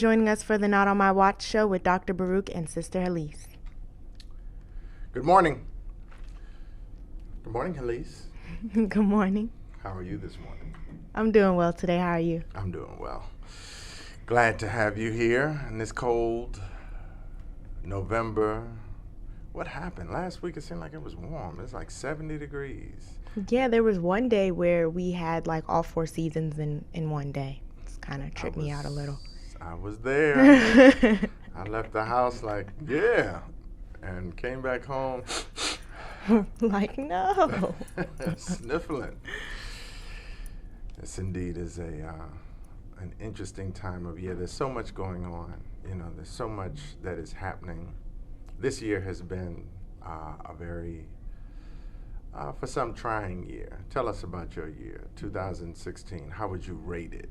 Joining us for the Not on My Watch show with Dr. Baruch and Sister Heleese. Good morning. Good morning, Heleese. Good morning. How are you this morning? I'm doing well today. How are you? I'm doing well. Glad to have you here in this cold November. What happened? Last week it seemed like it was warm. It's like 70 degrees. Yeah, there was one day where we had like all four seasons in one day. It's kind of tripped me out a little. I was there. I left the house like, yeah, and came back home. Like, no. Sniffling. This indeed is an interesting time of year. There's so much going on. There's so much that is happening. This year has been a very, for some, trying year. Tell us about your year, 2016. How would you rate it?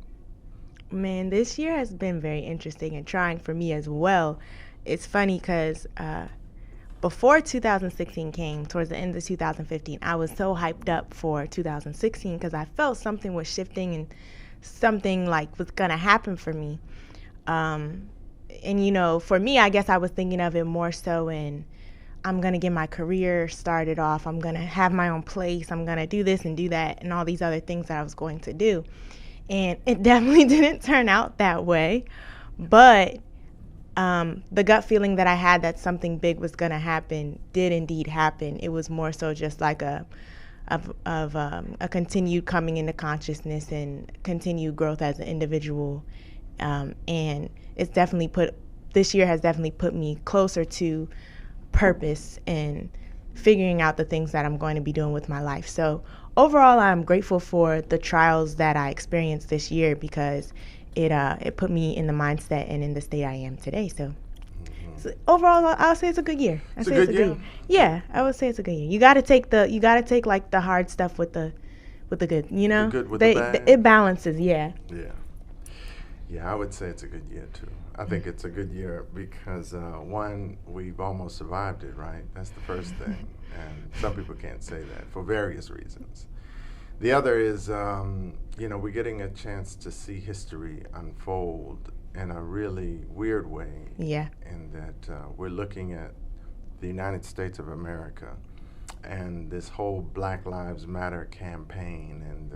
Man, this year has been very interesting and trying for me as well. It's funny because before 2016 came, towards the end of 2015, I was so hyped up for 2016 because I felt something was shifting and something like was going to happen for me. And for me, I guess I was thinking of it more so in I'm going to get my career started off. I'm going to have my own place. I'm going to do this and do that and all these other things that I was going to do. And it definitely didn't turn out that way. But the gut feeling that I had that something big was going to happen did indeed happen. It was more so just like a continued coming into consciousness and continued growth as an individual. And it's definitely this year has definitely put me closer to purpose and figuring out the things that I'm going to be doing with my life. So overall, I'm grateful for the trials that I experienced this year because it put me in the mindset and in the state I am today. So overall, I'll say it's a good year. It's a good year. Yeah, I would say it's a good year. You got to take like the hard stuff with the good. The good with the bad. It balances. Yeah. Yeah, I would say it's a good year too. I think it's a good year because one, we've almost survived it, right? That's the first thing, and some people can't say that for various reasons. The other is, we're getting a chance to see history unfold in a really weird way. Yeah. In that we're looking at the United States of America and this whole Black Lives Matter campaign, and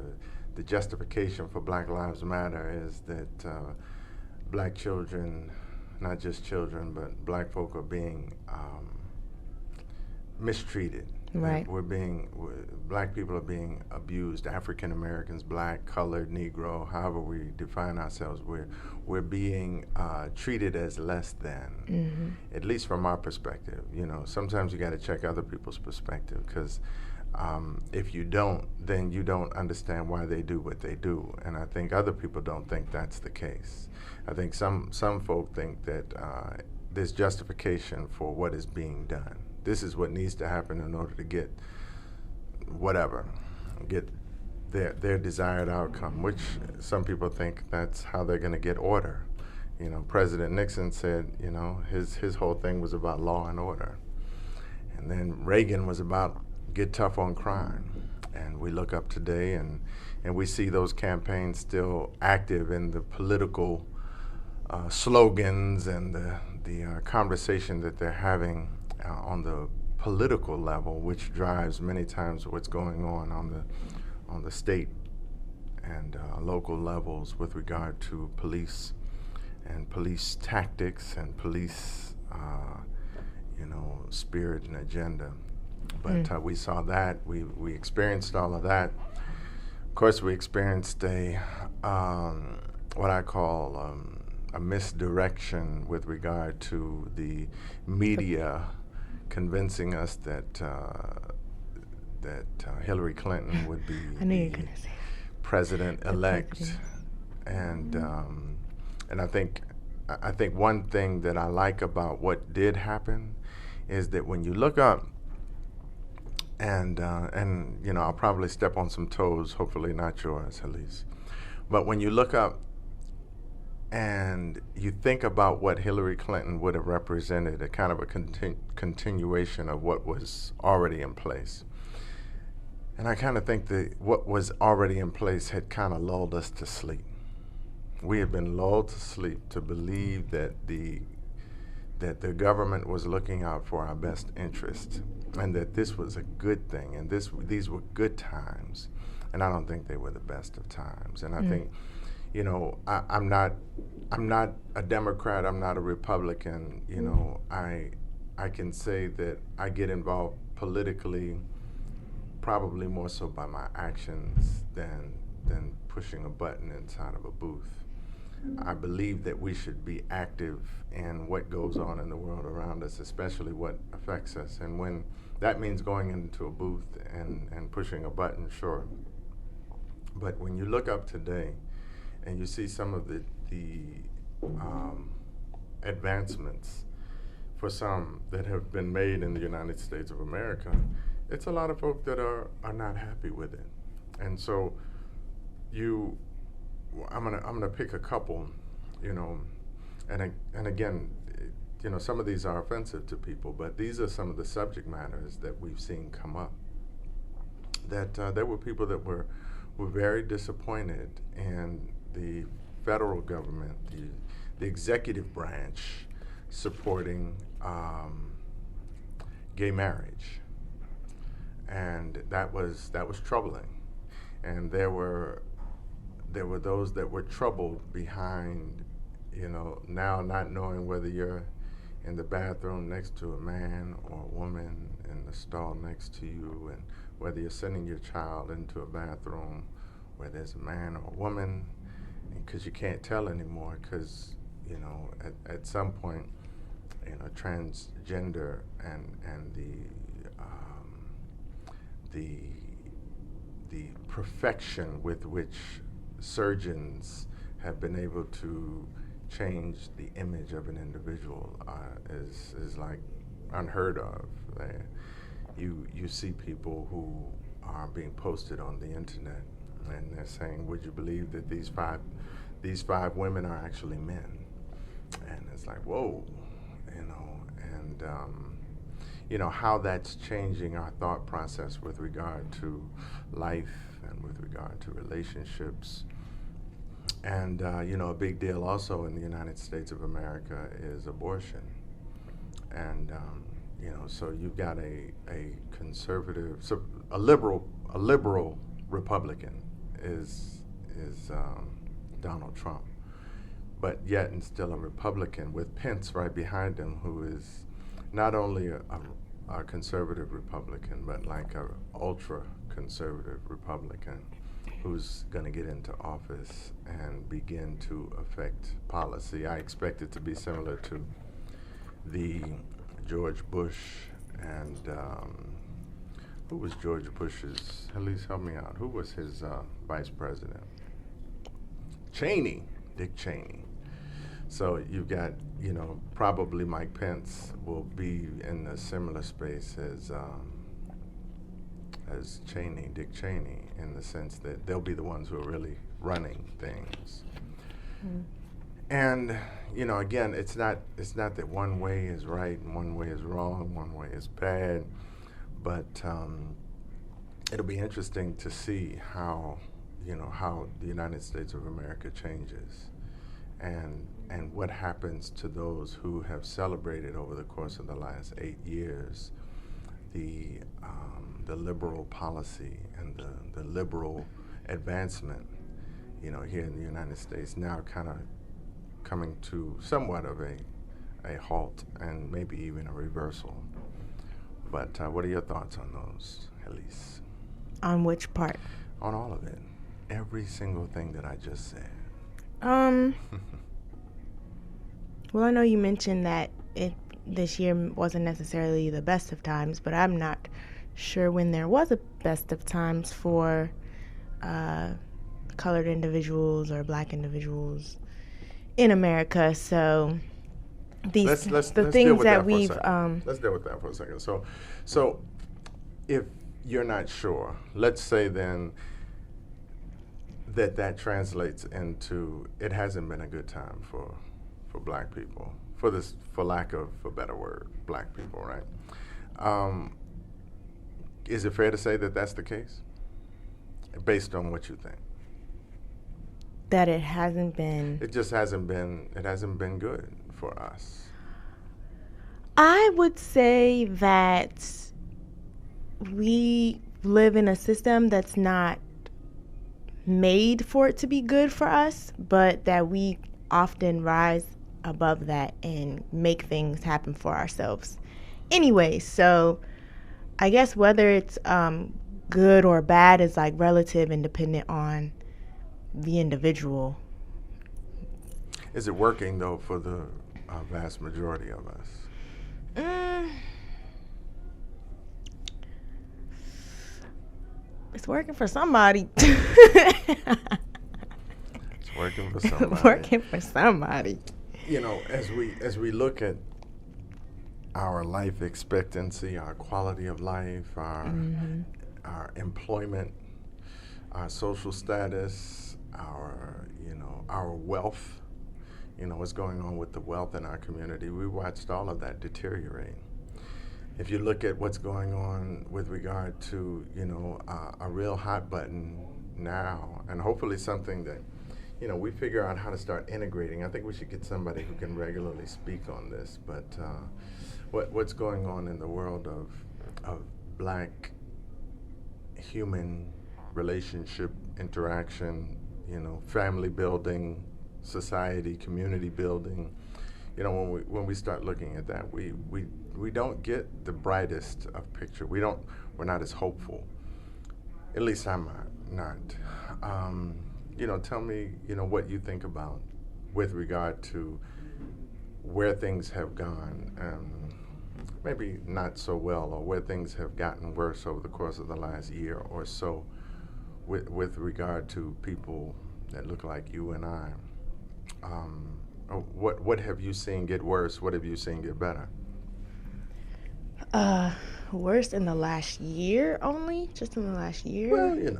the justification for Black Lives Matter is that black children, not just children, but black folk are being mistreated. Right. Black people are being abused. African Americans, black, colored, Negro, however we define ourselves, we're being treated as less than. At least from our perspective. Sometimes you got to check other people's perspective because if you don't, then you don't understand why they do what they do. And I think other people don't think that's the case. I think some folk think that there's justification for what is being done. This is what needs to happen in order to get their desired outcome, which some people think that's how they're going to get order. President Nixon said, his whole thing was about law and order. And then Reagan was about get tough on crime. And we look up today and we see those campaigns still active in the political slogans and the conversation that they're having on the political level, which drives many times what's going on the state and local levels with regard to police and police tactics and police spirit and agenda. But we saw that, we experienced all of that. Of course, we experienced what I call a misdirection with regard to the media convincing us that Hillary Clinton would be the president-elect, and I think one thing that I like about what did happen is that when you look up, and I'll probably step on some toes, hopefully not yours, Heleese, but when you look up and you think about what Hillary Clinton would have represented, a kind of a continuation of what was already in place. And I kind of think that what was already in place had kind of lulled us to sleep. We had been lulled to sleep to believe that the government was looking out for our best interest, and that this was a good thing, and these were good times. And I don't think they were the best of times. And I think, I'm not a Democrat. I'm not a Republican. I can say that I get involved politically, probably more so by my actions than pushing a button inside of a booth. I believe that we should be active in what goes on in the world around us, especially what affects us. And when that means going into a booth and pushing a button, sure. But when you look up today and you see some of the advancements for some that have been made in the United States of America, it's a lot of folk that are not happy with it. And so I'm gonna pick a couple, and again, some of these are offensive to people, but these are some of the subject matters that we've seen come up. That there were people that were very disappointed in the federal government, the executive branch, supporting gay marriage, and that was troubling. And there were those that were troubled behind, now not knowing whether you're in the bathroom next to a man or a woman in the stall next to you, and whether you're sending your child into a bathroom where there's a man or a woman, because you can't tell anymore, because at some point, transgender and the perfection with which surgeons have been able to change the image of an individual is like unheard of. You see people who are being posted on the internet, and they're saying, "Would you believe that these five women are actually men?" And it's like, whoa, and how that's changing our thought process with regard to life and with regard to relationships. And a big deal also in the United States of America is abortion. And so you've got a conservative, a liberal Republican is Donald Trump, but yet and still a Republican with Pence right behind him, who is not only a conservative Republican, but like a ultra conservative Republican, who's going to get into office and begin to affect policy. I expect it to be similar to the George Bush and who was George Bush's, Elif, help me out, who was his vice president? Dick Cheney. So you've got, probably Mike Pence will be in a similar space as Dick Cheney, in the sense that they'll be the ones who are really running things. Mm. And again, it's not that one way is right and one way is wrong, one way is bad, but it'll be interesting to see how the United States of America changes, and what happens to those who have celebrated over the course of the last 8 years the liberal policy and the liberal advancement, here in the United States, now kind of coming to somewhat of a halt and maybe even a reversal. But what are your thoughts on those, Elif? On which part? On all of it. Every single thing that I just said. Well, I know you mentioned that this year wasn't necessarily the best of times, but I'm not sure when there was a best of times for colored individuals or black individuals in America. So these let's things that we've let's deal with that for a second. So if you're not sure, let's say then that translates into it hasn't been a good time for black people, for lack of a better word, black people, right? Is it fair to say that that's the case, based on what you think? That it hasn't been. It just hasn't been. It hasn't been good for us. I would say that we live in a system that's not made for it to be good for us, but that we often rise above that and make things happen for ourselves. Anyway, so I guess whether it's good or bad is like relative and dependent on the individual. Is it working though for the vast majority of us? It's working for somebody. It's working for somebody. Working for somebody. You know, as we look at our life expectancy, our quality of life, our employment, our social status, our wealth, what's going on with the wealth in our community, we watched all of that deteriorate. If you look at what's going on with regard to, a real hot button now, and hopefully something that, we figure out how to start integrating. I think we should get somebody who can regularly speak on this, but what's going on in the world of Black human relationship interaction, family building, society, community building. When we start looking at that, we don't get the brightest of picture. We're not as hopeful. At least I'm not. Tell me, what you think about with regard to where things have gone, maybe not so well, or where things have gotten worse over the course of the last year or so, with regard to people that look like you and I. What have you seen get worse? What have you seen get better? Worse in the last year only? Just in the last year? Well,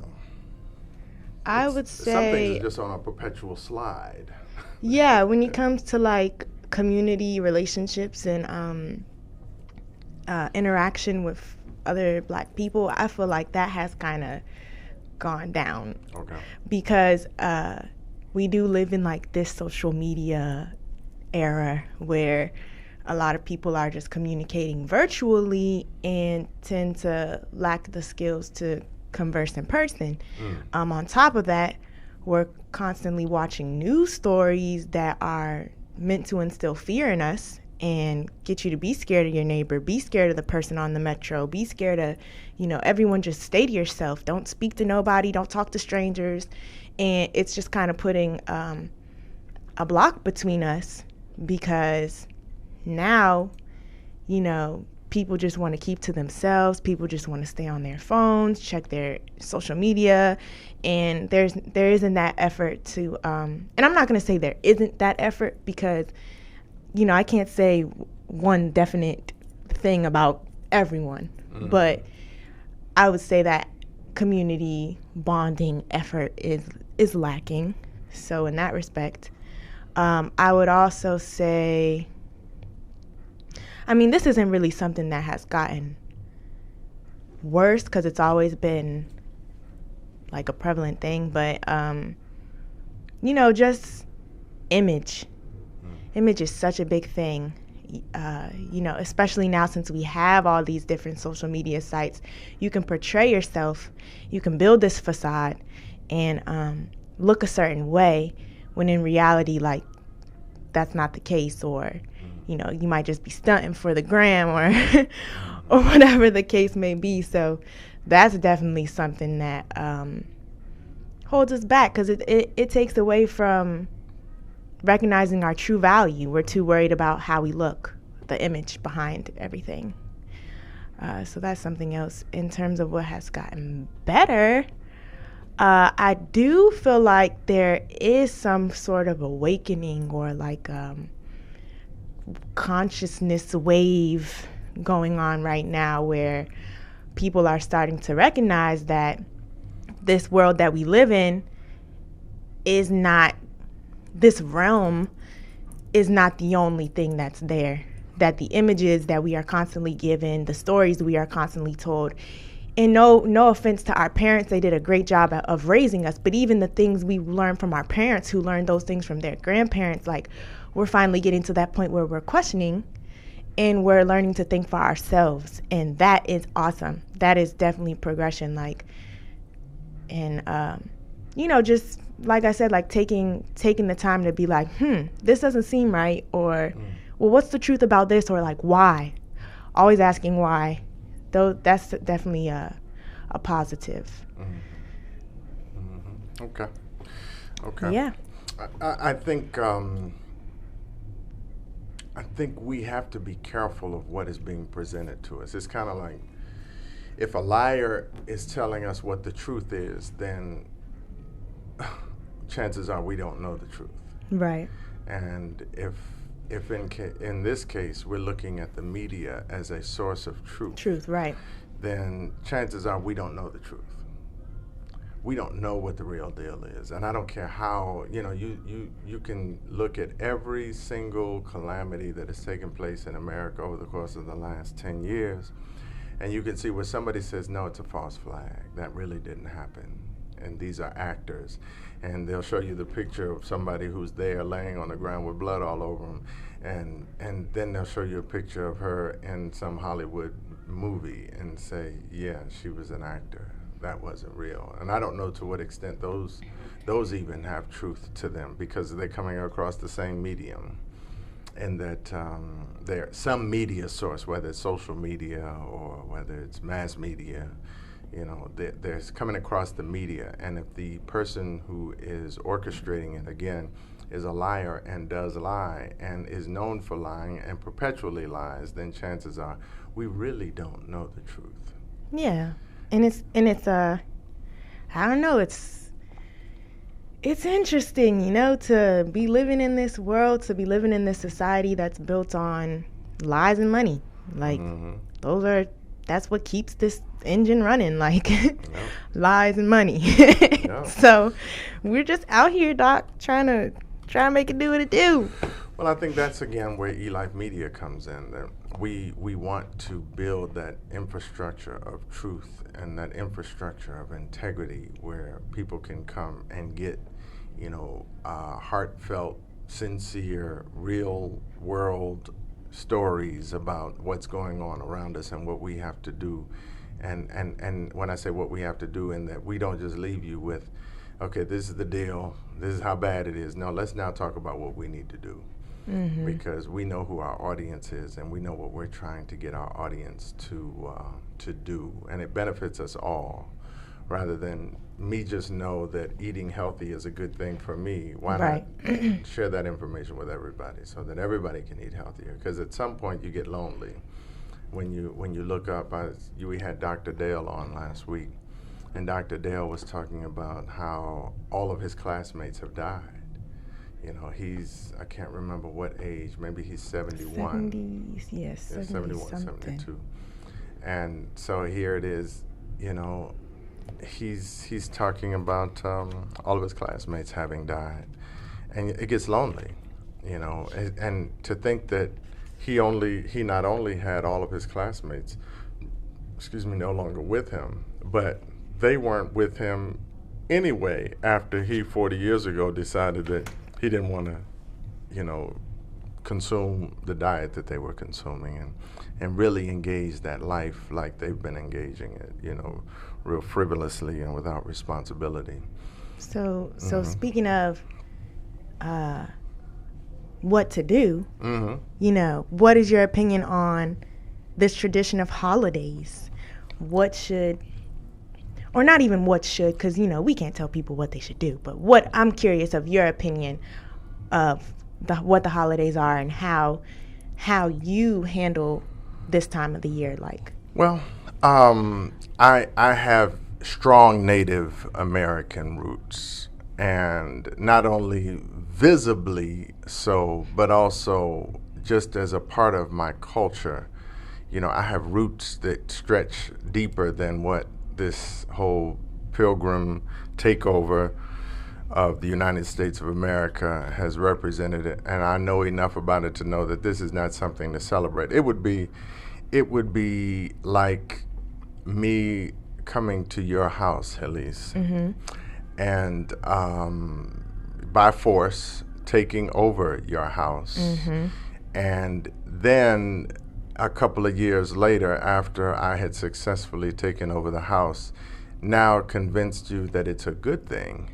I would say some things are just on a perpetual slide. Yeah, when it comes to like community relationships and interaction with other Black people, I feel like that has kind of gone down. Okay. Because we do live in like this social media era where a lot of people are just communicating virtually and tend to lack the skills to converse in person. On top of that, we're constantly watching news stories that are meant to instill fear in us and get you to be scared of your neighbor, be scared of the person on the metro, be scared of, everyone. Just stay to yourself. Don't speak to nobody. Don't talk to strangers. And it's just kind of putting a block between us because now, people just want to keep to themselves. People just want to stay on their phones, check their social media, and there isn't that effort to. And I'm not going to say there isn't that effort because, I can't say one definite thing about everyone, but I would say that community bonding effort is lacking. So in that respect, I would also say. This isn't really something that has gotten worse because it's always been like a prevalent thing, but just image. Image is such a big thing, especially now since we have all these different social media sites. You can portray yourself, you can build this facade and look a certain way when in reality, like, that's not the case, or you might just be stunting for the gram or or whatever the case may be. So that's definitely something that holds us back because it takes away from recognizing our true value. We're too worried about how we look, the image behind everything. So that's something else. In terms of what has gotten better, I do feel like there is some sort of awakening or like consciousness wave going on right now where people are starting to recognize that this world that we live in is not, this realm is not the only thing that's there. That the images that we are constantly given, the stories we are constantly told, and no offense to our parents, they did a great job of raising us, but even the things we learned from our parents who learned those things from their grandparents, like we're finally getting to that point where we're questioning and we're learning to think for ourselves, and that is awesome. That is definitely progression. Like, and just like I said, like taking the time to be like, this doesn't seem right, or well, what's the truth about this, or like, why? Always asking why. Though that's definitely a positive. Okay. Yeah. I think we have to be careful of what is being presented to us. It's kind of like if a liar is telling us what the truth is, then chances are we don't know the truth. Right. And if in this case we're looking at the media as a source of truth, right, then chances are we don't know the truth. We don't know what the real deal is. And I don't care how, you can look at every single calamity that has taken place in America over the course of the last 10 years, and you can see where somebody says, no, it's a false flag. That really didn't happen. And these are actors. And they'll show you the picture of somebody who's there laying on the ground with blood all over them. And then they'll show you a picture of her in some Hollywood movie and say, yeah, she was an actor. That wasn't real. And I don't know to what extent those even have truth to them, because they're coming across the same medium. And that they're some media source, whether it's social media or whether it's mass media, they're coming across the media. And if the person who is orchestrating it, again, is a liar and does lie and is known for lying and perpetually lies, then chances are we really don't know the truth. Yeah. And it's I don't know, it's interesting, to be living in this world, to be living in this society that's built on lies and money. Like, that's what keeps this engine running, like lies and money. So we're just out here, Doc, trying to make it do what it do. Well, I think that's again where Elif Media comes in. That we want to build that infrastructure of truth and that infrastructure of integrity where people can come and get, heartfelt, sincere, real world stories about what's going on around us and what we have to do. And when I say what we have to do, in that we don't just leave you with, okay, this is the deal, this is how bad it is. No, let's now talk about what we need to do. Because we know who our audience is and we know what we're trying to get our audience to do. And it benefits us all. Rather than me just know that eating healthy is a good thing for me, why not share that information with everybody so that everybody can eat healthier? Because at some point you get lonely. When you look up, we had Dr. Dale on last week, and Dr. Dale was talking about how all of his classmates have died. I can't remember what age, maybe he's 71. 70s, yes, yeah, 71, something. 72. And so here it is, he's talking about all of his classmates having died. And it gets lonely, and to think that he not only had all of his classmates, no longer with him, but they weren't with him anyway after he 40 years ago decided that he didn't want to, consume the diet that they were consuming and really engage that life like they've been engaging it, real frivolously and without responsibility. So speaking of what to do, what is your opinion on this tradition of holidays? What should, or not even what should, because, we can't tell people what they should do, but what I'm curious of your opinion of what the holidays are and how you handle this time of the year, like. Well, I have strong Native American roots, and not only visibly so, but also just as a part of my culture. I have roots that stretch deeper than what this whole pilgrim takeover of the United States of America has represented it, and I know enough about it to know that this is not something to celebrate. It would be like me coming to your house, Heleese, Mm-hmm. and by force taking over your house. Mm-hmm. And then a couple of years later, after I had successfully taken over the house, now convinced you that it's a good thing.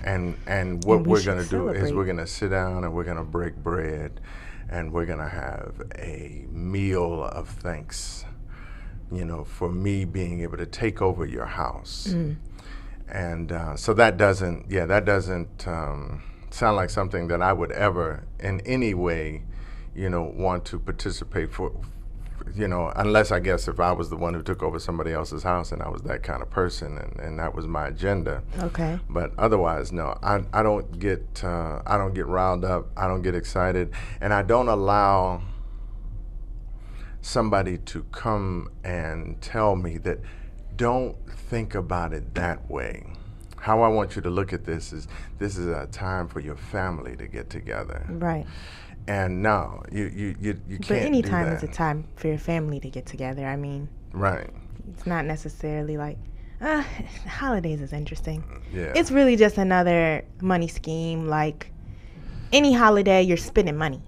And what And we we're should going to do is celebrate. we're going to sit down and we're going to break bread and we're going to have a meal of thanks, for me being able to take over your house. Mm. And so that doesn't sound like something that I would ever in any way, want to participate for, unless I guess if I was the one who took over somebody else's house and I was that kind of person and that was my agenda. Okay. But otherwise, no, I don't get riled up. I don't get excited, and I don't allow somebody to come and tell me that don't think about it that way. How I want you to look at this is a time for your family to get together. Right. And no, you can't. But any do time that. is a time for your family to get together. I mean, Right. it's not necessarily like, holidays is interesting. Yeah. It's really just another money scheme. Like any holiday, you're spending money.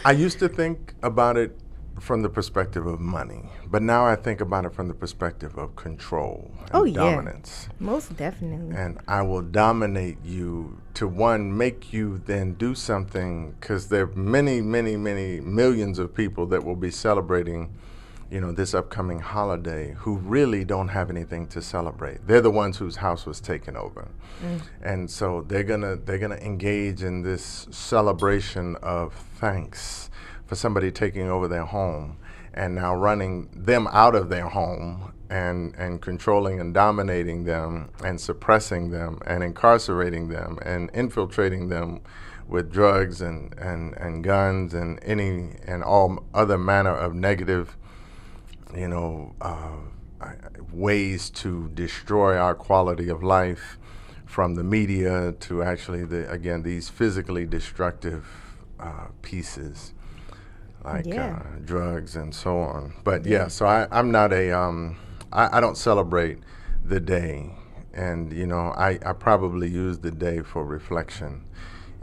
I used to think about it from the perspective of money, but now I think about it from the perspective of control and dominance. Most definitely. And I will dominate you to, one, make you then do something, because there are many, many, many millions of people that will be celebrating, this upcoming holiday who really don't have anything to celebrate. They're the ones whose house was taken over. Mm. And so they're gonna engage in this celebration of thanks for somebody taking over their home and now running them out of their home and controlling and dominating them and suppressing them and incarcerating them and infiltrating them with drugs and guns and all other manner of negative ways to destroy our quality of life, from the media to actually these physically destructive pieces like drugs and so on. But so I'm not I don't celebrate the day, and I probably use the day for reflection,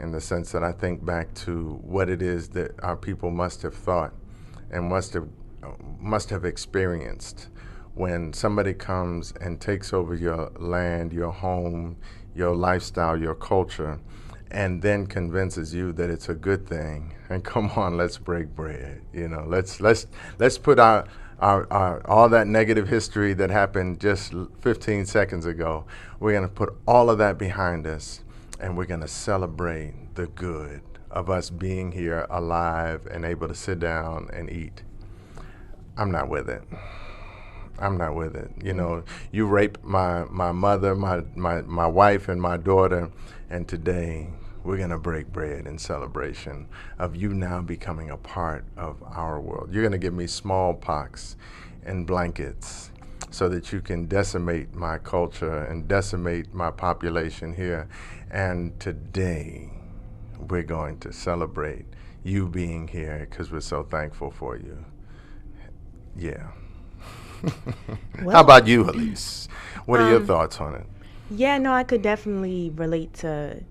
in the sense that I think back to what it is that our people must have thought and must have experienced when somebody comes and takes over your land, your home, your lifestyle, your culture, and then convinces you that it's a good thing. And come on, let's break bread. Let's put our all that negative history that happened just 15 seconds ago. We're going to put all of that behind us, and we're going to celebrate the good of us being here alive and able to sit down and eat. I'm not with it. You rape my mother, my wife, and my daughter, and today we're going to break bread in celebration of you now becoming a part of our world. You're going to give me smallpox and blankets so that you can decimate my culture and decimate my population here. And today we're going to celebrate you being here because we're so thankful for you. Yeah. Well, how about you, Heleese? What are your thoughts on it? Yeah, no, I could definitely relate to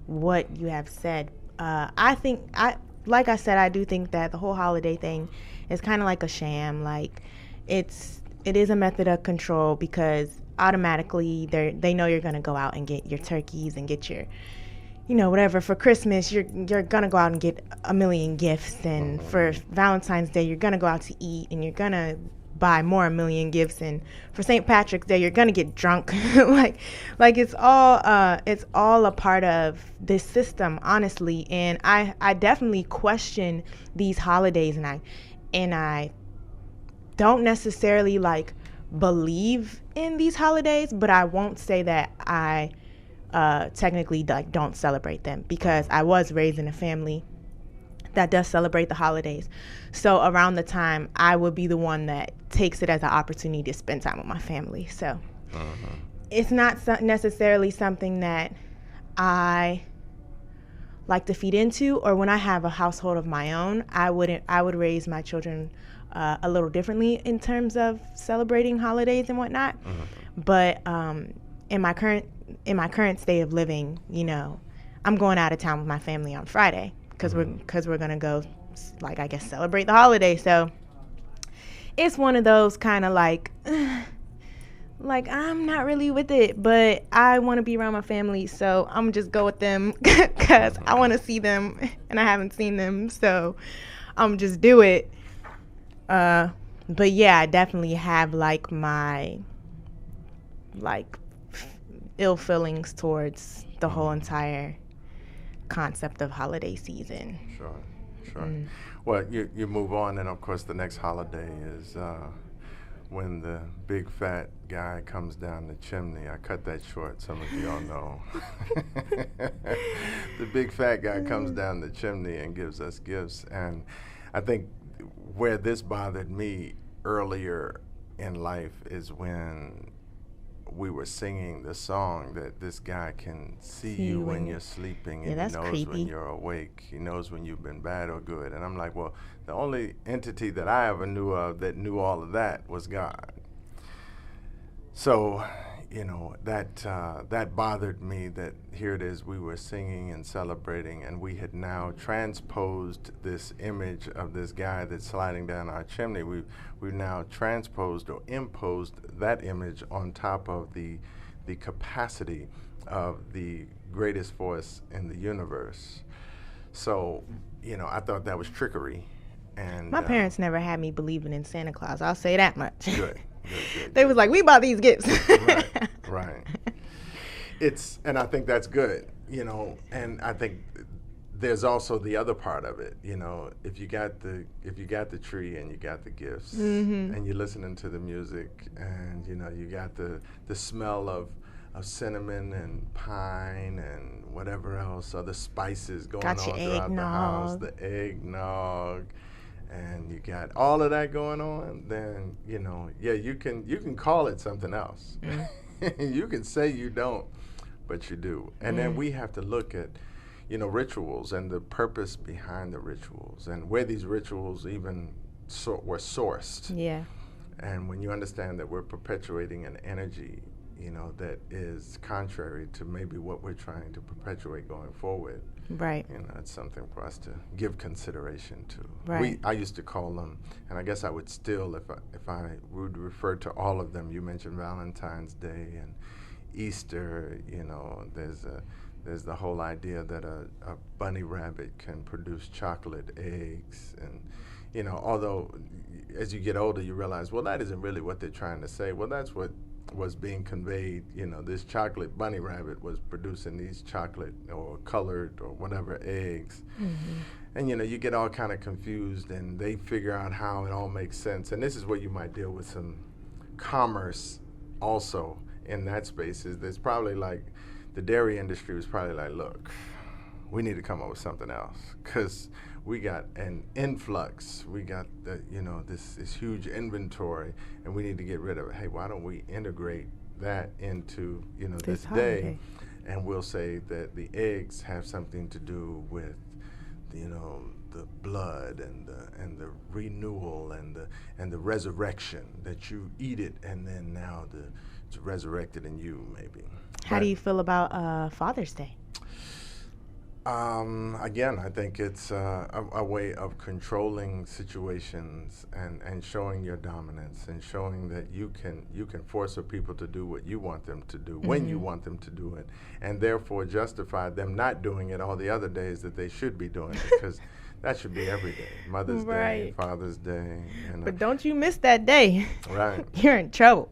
what you have said. Like I said, I do think that the whole holiday thing is kind of like a sham. Like it is a method of control, because automatically they know you're going to go out and get your turkeys and get your whatever for Christmas. You're gonna go out and get a million gifts, and for Valentine's Day you're gonna go out to eat, and you're gonna buy more, a million gifts, and for St. Patrick's Day you're gonna get drunk. like it's all a part of this system, honestly. And I definitely question these holidays, and I don't necessarily believe in these holidays, but I won't say that I technically don't celebrate them, because I was raised in a family that does celebrate the holidays. So around the time, I would be the one that takes it as an opportunity to spend time with my family. So it's not necessarily something that I like to feed into, or when I have a household of my own, I would raise my children a little differently in terms of celebrating holidays and whatnot. But in my current state of living, I'm going out of town with my family on Friday because we're gonna go, like, I guess, celebrate the holiday. So it's one of those kind of like I'm not really with it, but I want to be around my family, so I'm just go with them because I want to see them and I haven't seen them, so I'm just do it. But yeah, I definitely have like my ill feelings towards the whole entire concept of holiday season. Sure. Well, you move on, and of course the next holiday is when the big fat guy comes down the chimney. I cut that short, some of y'all know. The big fat guy comes down the chimney and gives us gifts. And I think where this bothered me earlier in life is when we were singing the song that this guy can see you when you're sleeping, and he knows creepy. When you're awake. He knows when you've been bad or good. And I'm like, well, the only entity that I ever knew of that knew all of that was God. So, that bothered me, that here it is, we were singing and celebrating, and we had now transposed this image of this guy that's sliding down our chimney. We've now transposed or imposed that image on top of the capacity of the greatest force in the universe. So, I thought that was trickery. And my parents never had me believing in Santa Claus. I'll say that much. Good. They was like, we bought these gifts. Right. And I think that's good, and I think there's also the other part of it, if you got the tree and you got the gifts, and you're listening to the music, and you got the smell of cinnamon and pine and whatever else, other spices going on throughout the house, the eggnog, and you got all of that going on, then you can call it something else. You can say you don't, but you do. And then we have to look at rituals and the purpose behind the rituals and where these rituals even were sourced. Yeah. And when you understand that we're perpetuating an energy that is contrary to maybe what we're trying to perpetuate going forward. Right. It's something for us to give consideration to. Right. I used to call them, and I guess I would still, if I would refer to all of them. You mentioned Valentine's Day and Easter. There's the whole idea that a bunny rabbit can produce chocolate eggs, and although as you get older you realize, well, that isn't really what they're trying to say. Well, that's what was being conveyed. This chocolate bunny rabbit was producing these chocolate or colored or whatever eggs. And you get all kind of confused, and they figure out how it all makes sense. And this is where you might deal with some commerce also in that space. Is there's probably like the dairy industry was probably like, look, we need to come up with something else because we got an influx. We got this huge inventory, and we need to get rid of it. Hey, why don't we integrate that into this day, and we'll say that the eggs have something to do with the blood and the renewal and the resurrection, that you eat it and then now it's resurrected in you, maybe. How do you feel about Father's Day? Again, I think it's a way of controlling situations and showing your dominance and showing that you can force people to do what you want them to do when you want them to do it, and therefore justify them not doing it all the other days that they should be doing it, because that should be every day. Mother's Day, Father's Day. But don't you miss that day. Right. You're in trouble.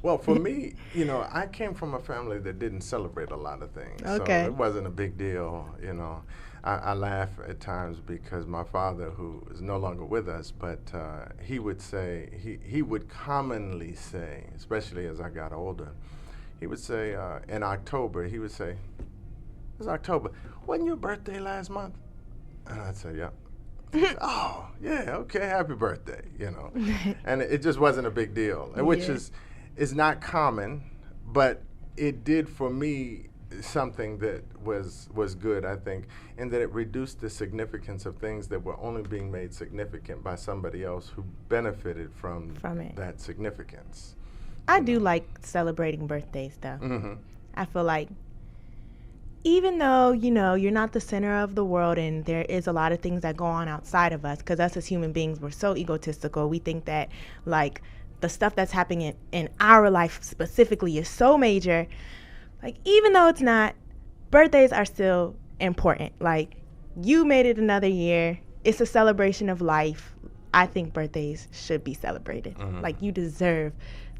Well, for me, I came from a family that didn't celebrate a lot of things. Okay. So it wasn't a big deal, I laugh at times because my father, who is no longer with us, but he would say, he would commonly say, especially as I got older, he would say, in October, he would say, it's October. Wasn't your birthday last month? And I'd say, yeah. Oh, yeah, okay, happy birthday, And it just wasn't a big deal, which is not common, but it did for me something that was good, I think, in that it reduced the significance of things that were only being made significant by somebody else who benefited from it. that significance. I do like celebrating birthdays, though. Mm-hmm. I feel like even though, you're not the center of the world and there is a lot of things that go on outside of us, because us as human beings, we're so egotistical. We think that, like, the stuff that's happening in our life specifically is so major. Like, even though it's not, birthdays are still important. Like, you made it another year. It's a celebration of life. I think birthdays should be celebrated. Mm-hmm. Like, you deserve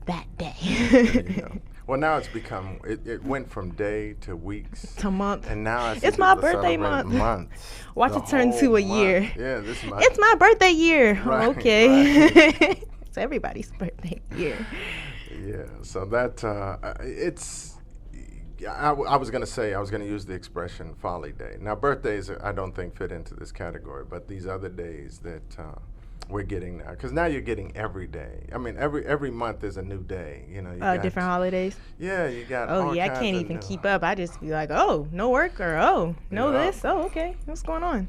that day. Yeah. Well, now it's become, it went from day to weeks. To month. And now it's my birthday month. Watch it turn to a year. Yeah, this month. It's my birthday year. Right, okay. right. It's everybody's birthday year. Yeah, so that, I was going to use the expression folly day. Now, birthdays, I don't think fit into this category, but these other days that we're getting now, because now you're getting every day. I mean, every month is a new day. You got different holidays. Yeah, you got. Oh all yeah, I kinds can't of even new keep up. I just be like, oh, no work, or oh, no this. Oh, okay, what's going on?